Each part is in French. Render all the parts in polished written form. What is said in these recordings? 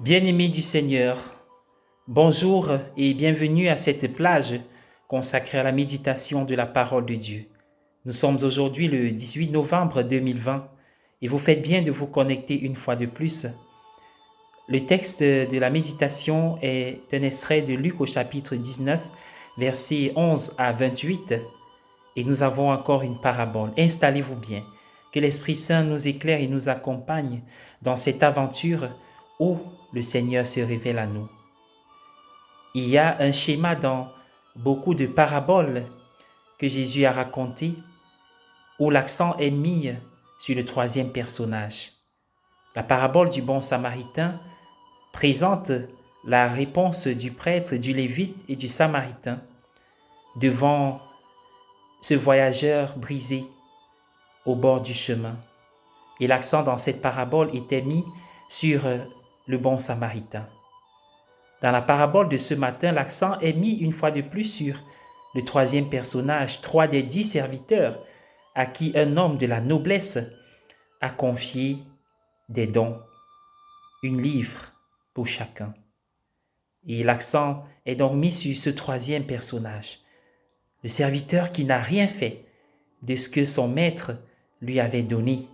Bien-aimés du Seigneur, bonjour et bienvenue à cette plage consacrée à la méditation de la parole de Dieu. Nous sommes aujourd'hui le 18 novembre 2020 et vous faites bien de vous connecter une fois de plus. Le texte de la méditation est un extrait de Luc au chapitre 19, versets 11 à 28 et nous avons encore une parabole. Installez-vous bien, que l'Esprit Saint nous éclaire et nous accompagne dans cette aventure où le Seigneur se révèle à nous. Il y a un schéma dans beaucoup de paraboles que Jésus a racontées où l'accent est mis sur le troisième personnage. La parabole du bon samaritain présente la réponse du prêtre, du lévite et du samaritain devant ce voyageur brisé au bord du chemin. Et l'accent dans cette parabole était mis sur le bon samaritain. Dans la parabole de ce matin, l'accent est mis une fois de plus sur le troisième personnage, 3 des 10 serviteurs à qui un homme de la noblesse a confié des dons, 1 livre pour chacun. Et l'accent est donc mis sur ce troisième personnage, le serviteur qui n'a rien fait de ce que son maître lui avait donné.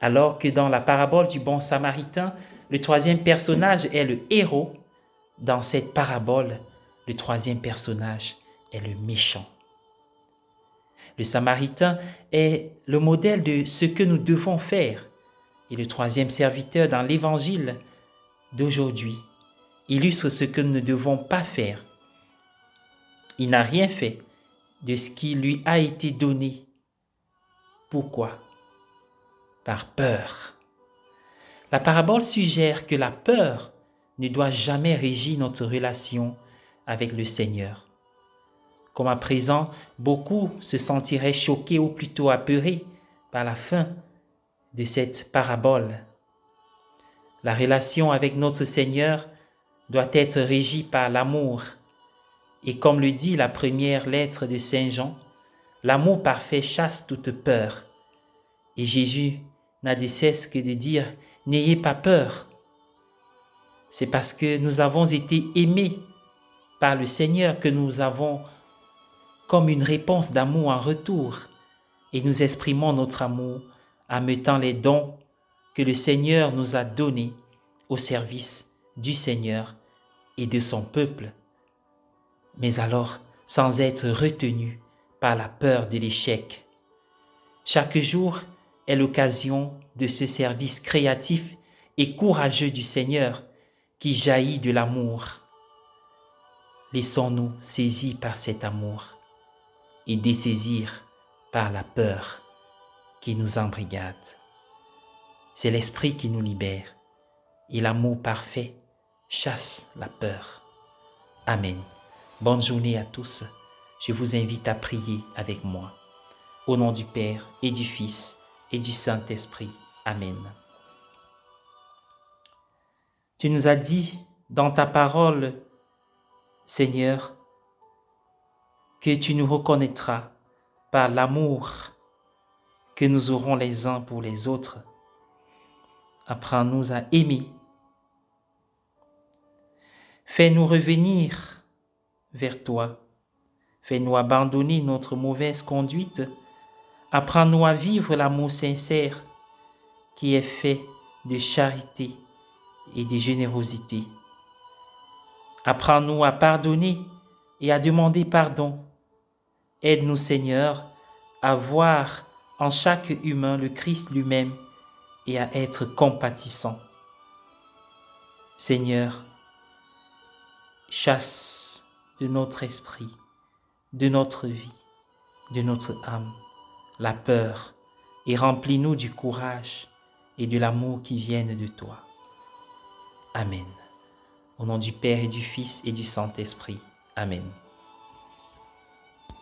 Alors que dans la parabole du bon samaritain, le troisième personnage est le héros. Dans cette parabole, le troisième personnage est le méchant. Le samaritain est le modèle de ce que nous devons faire. Et le troisième serviteur dans l'évangile d'aujourd'hui illustre ce que nous ne devons pas faire. Il n'a rien fait de ce qui lui a été donné. Pourquoi? Par peur. La parabole suggère que la peur ne doit jamais régir notre relation avec le Seigneur. Comme à présent, beaucoup se sentiraient choqués ou plutôt apeurés par la fin de cette parabole. La relation avec notre Seigneur doit être régie par l'amour. Et comme le dit la première lettre de Saint Jean, l'amour parfait chasse toute peur. Et Jésus n'a de cesse que de dire « N'ayez pas peur ». C'est parce que nous avons été aimés par le Seigneur que nous avons comme une réponse d'amour en retour et nous exprimons notre amour en mettant les dons que le Seigneur nous a donnés au service du Seigneur et de son peuple, mais alors sans être retenus par la peur de l'échec. Chaque jour est l'occasion de ce service créatif et courageux du Seigneur qui jaillit de l'amour. Laissons-nous saisir par cet amour et dessaisir par la peur qui nous embrigade. C'est l'Esprit qui nous libère et l'amour parfait chasse la peur. Amen. Bonne journée à tous. Je vous invite à prier avec moi. Au nom du Père et du Fils et du Saint-Esprit. Amen. Tu nous as dit dans ta parole, Seigneur, que tu nous reconnaîtras par l'amour que nous aurons les uns pour les autres. Apprends-nous à aimer. Fais-nous revenir vers toi. Fais-nous abandonner notre mauvaise conduite. Apprends-nous à vivre l'amour sincère qui est fait de charité et de générosité. Apprends-nous à pardonner et à demander pardon. Aide-nous, Seigneur, à voir en chaque humain le Christ lui-même et à être compatissant. Seigneur, chasse de notre esprit, de notre vie, de notre âme, la peur et remplis-nous du courage et de l'amour qui viennent de toi. Amen. Au nom du Père et du Fils et du Saint-Esprit. Amen.